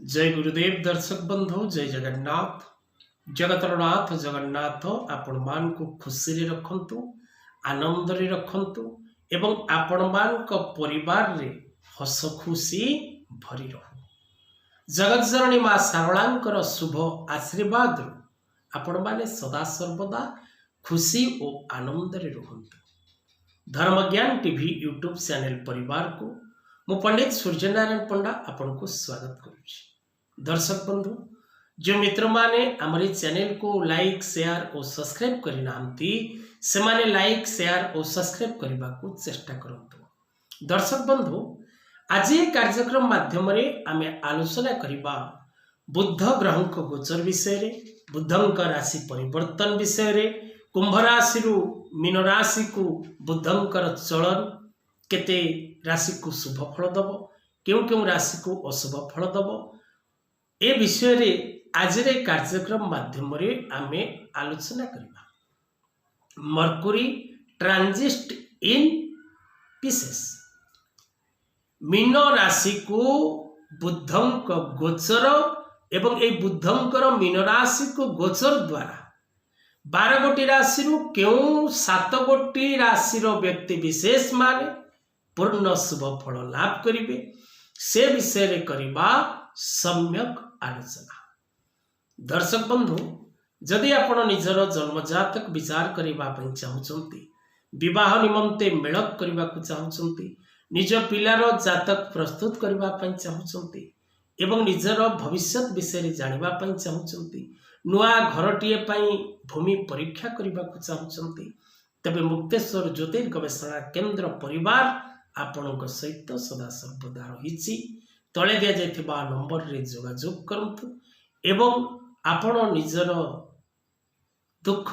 जय गुरुदेव दर्शक बंधु जय जगन्नाथ जगतर नाथ जगन्नाथ आपण मान को खुशी रे रखंतु आनंद रे रखंतु एवं आपण मान को परिवार रे हस खुशी भरी रहु। जगत जननी मां शारदांकर शुभ आशीर्वाद आपण माने सदा सर्वदा खुशी और आनंद रे रहंतु। धर्मज्ञान टीवी यूट्यूब चैनल परिवार को मु पंडित सूर्यनारायण पंडा आपन को स्वागत करुछि। दर्शक बंधु जो मित्र माने हमारे चैनल को लाइक शेयर और सब्सक्राइब करि नांती से माने लाइक शेयर और सब्सक्राइब करबा को चेष्टा करंतु। दर्शक बंधु आज ये कार्यक्रम माध्यम रे आमे आलोचना करिबा बुध ग्रह को गोचर विषय रे, बुधंक राशि परिवर्तन विषय रे, कुंभ राशि रु मीन राशि को बुधंकर चलन केते राशि को शुभ फल दब क्यों राशि को अशुभ फल दब ए विषय रे आज रे कार्यक्रम माध्यम रे आमे आलोचना करिबा। मर्कुरी ट्रांजिट इन पिसेस मीन राशि को बुधंक गोचर एवं ए बुधंकर मीन राशि को गोचर द्वारा 12 गोटी राशि रु क्यों 7 गोटी राशि रो व्यक्ति विशेष माने पूर्ण शुभ फल लाभ करिवे से विषय रे करिबा सम्यक आलोचना। दर्शक बंधु जदि आपण निजर जन्म जातक विचार करिबा पई चाहुचंती, विवाह निमंते मेलक करिबा को चाहुचंती, निज पिलार जातक प्रस्तुत करिबा पई चाहुचंती एवं निजर भविष्यत विषय रे जानिबा पई चाहुचंती, नुआ घरटिए पई भूमि परीक्षा करिबा को चाहुचंती, तबे मुक्तेश्वर ज्योतिर गवेषणा केंद्र परिवार आपणक सहित सदा सर्वदा रहिछि। तले दिया जाइथिबा नंबर रे जोगाजोग करंतु एवं आपण निजर दुख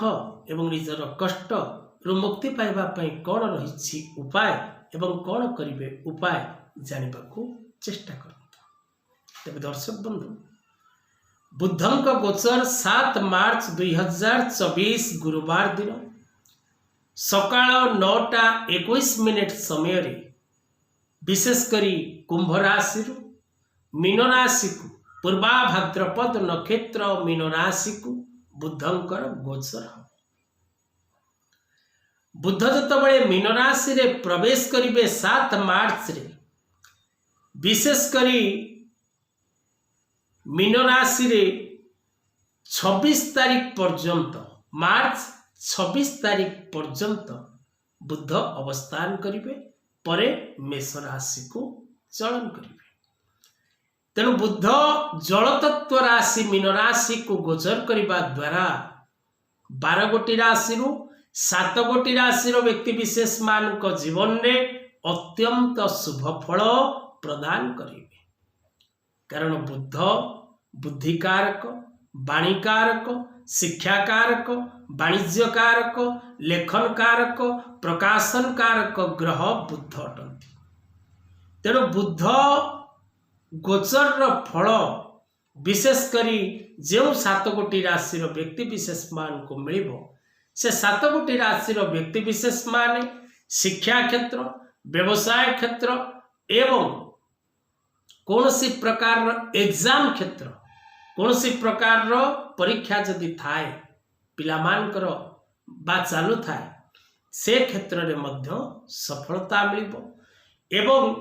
एवं निजर कष्ट रु मुक्ति पाइबा पई कोन रहिछि उपाय एवं कोन करिवे उपाय जानिबा को चेष्टा करंतु। तबे दर्शक बंधु बुधंक गोचर 7 मार्च 2024 गुरुवार दिन सकाळ 9:21 समय रे विशेष करी कुंभ राशि रु मीन राशि को पूर्वा भाद्रपद नक्षत्र मीन राशि को बुधंकर गोचर हो। बुध जतबळे मीन राशि रे प्रवेश करिवे 7 मार्च रे विशेष करी मीन राशि रे 26 तारीख पर्यंत मार्च 26 तारीख पर्यंत बुध अवस्थान करिवे परे मेष राशि को चलन करिवे। तेणु बुध जल तत्व राशि मीन राशि को गोचर करिबा द्वारा 12 गोटी राशि रु 7 गोटी राशि रो व्यक्ति विशेष मान को जीवन रे अत्यंत शुभ फल प्रदान करिवे। कारण बुध बुद्धिकारक, वाणीकारक, शिक्षाकारक, वाणिज्य कारक, लेखन कारक, प्रकाशन कारक ग्रह बुध अटंती। तेणु बुध गोचर फल विशेष करी जो 7 गोटी राशि व्यक्ति विशेष मान को मिलिबो से 7 गोटी राशि व्यक्ति विशेष मान शिक्षा क्षेत्र, व्यवसाय क्षेत्र एवं कौनसी प्रकार एग्जाम क्षेत्र, कौनसी प्रकार परीक्षा जदि थाए पिलामानकर बा चालू थाए से क्षेत्र रे मध्य सफलता मिलिबो एवं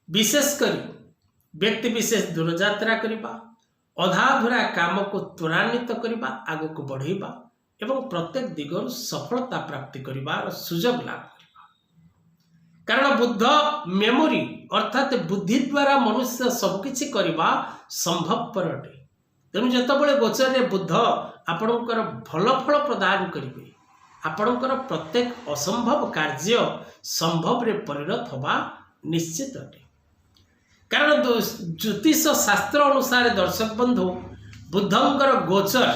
विशेष करी व्यक्ति विशेष दूर यात्रा करिबा, अधाधुरा काम को त्वरान्वित करिबा, आगो को बढ़ेबा एवं प्रत्येक दिगरु सफलता प्राप्ति करिबार सुजोग लाभ करिबा। कारण बुद्ध मेमोरी अर्थात बुद्धि द्वारा मनुष्य सब किछि करिबा संभवपर अटे। तेणु जतबळे गोचर रे बुद्ध आपणकर भल फल प्रदान करिवे, आपणकर प्रत्येक असंभव कार्य संभव रे परिणत होबा निश्चित अटे। कारण ज्योतिष शास्त्र अनुसार दर्शक बंधु बुधंकर गोचर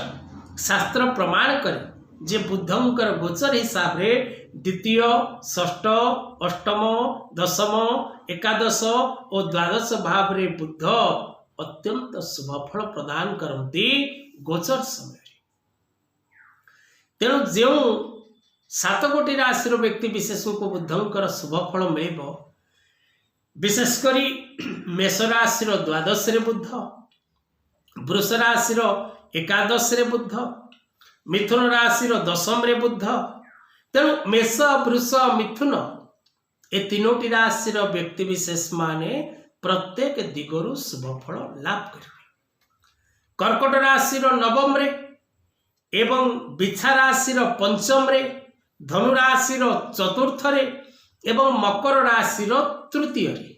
शास्त्र प्रमाण करे जे बुधंकर गोचर हिसाब रे द्वितीय, षष्ठ, अष्टम, दशम, एकादश और द्वादश भाव रे बुध अत्यंत शुभ फल प्रदान करती गोचर समय। तेणु जो 7 गोटी राशि व्यक्ति विशेष को बुधंकर शुभ फल मिलिबो विशेष करी मेष राशि द्वादश रे बुध वृष राशि एकादश रे बुध, मिथुन राशि 10 रे बुध। तेणु मेष वृष मिथुन ए तीनोटी राशि व्यक्ति विशेष माने प्रत्येक दिगरु शुभ फल लाभ करेंगे। कर्कट राशि 9 रे एवं बिछा राशि 5 रे, धनु राशि 4th रे एवं मकर राशि 3य रे।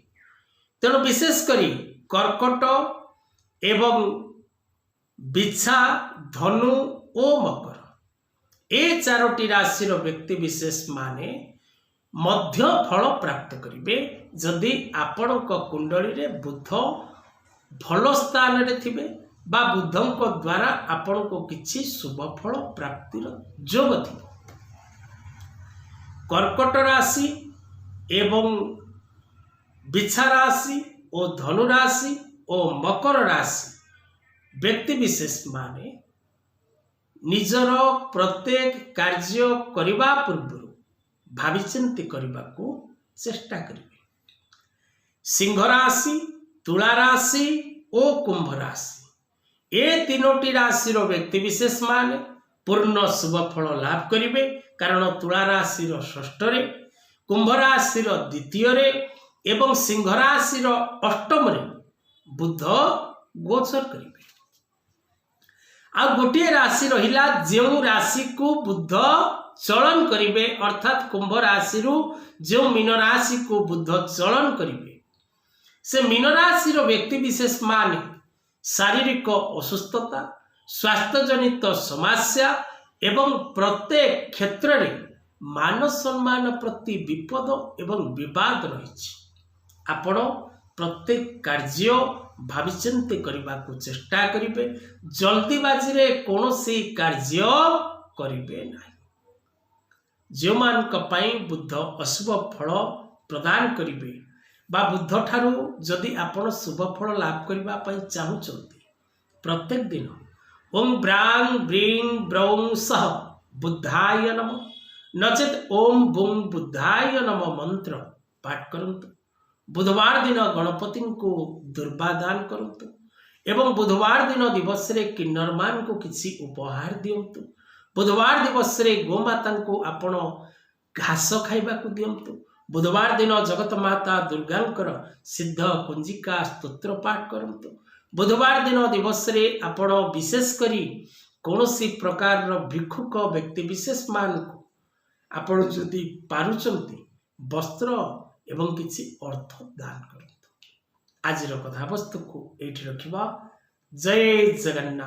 तेणु विशेष करी कर्कट एवं बिछा, धनु और मकर ए 4टी राशि व्यक्ति विशेष माने मध्य फल प्राप्त करिवे जदि आपणक कुंडली रे बुध भल स्थान रे थिबे बा बुधंक द्वारा आपन को किछि शुभ फल प्राप्तिर जोग थी। कर्कट राशि एवं बिछा राशि और धनु राशि और मकर राशि व्यक्ति विशेष माने निजर प्रत्येक कार्य करबा पूर्व भाविचिंती करने को चेष्टा करेंगे। सिंह राशि, तुला राशि और कुंभ राशि ए तीनोटी राशि व्यक्ति विशेष माने पूर्ण शुभ फल लाभ करेंगे। कारण तुला राशि 6th रे, कुंभ राशि 2य रे एवं सिंह राशि 8म रे बुध गोचर करेंगे। आ गोटे राशि रहिला जो राशि को बुध चलन करिवे, अर्थात कुंभ राशि जो मीन राशि को बुध चलन करिवे से मीन राशि व्यक्ति विशेष माने शारीरिक असुस्थता, स्वास्थ्य जनित समस्या एवं प्रत्येक क्षेत्र रे मान सम्मान प्रति विपद एवं विवाद रही। आपण प्रत्येक कार्य भाविचिंती करने को चेष्टा करिवे, जल्दीबाजी रे कौनसी कार्य करिवे नहीं। जो मानक पई बुध अशुभ फल प्रदान करिवे बा बुध ठारू जदि आपण शुभ फल लाभ करबा पई चाहुचंती प्रत्येक दिन ओम ब्रांग ब्रीं ब्रौं सह बुद्धाय नमः नचेत ओम बुं बुद्धाय नमः मंत्र पाठ करंतु। बुधवार दिन गणपति को दुर्वादान करंतु एवं बुधवार दिन दिवस रे किन्नर मान को किसी उपहार दियंतु। बुधवार दिवस रे गोमाता को आपण घास खाइबा को दियंतु। बुधवार दिन जगत माता दुर्गांकर सिद्ध कुंजिका स्तोत्र पाठ करंतु। बुधवार दिन दिवस रे आपण विशेष करी कौनसी प्रकार भिक्षुक व्यक्ति विशेष मान को आपण जदि पारुचंती वस्त्र एवं किसी अर्थ दान करंतु। आज कथा वस्तु को एठी रखिबा। जय जगन्नाथ।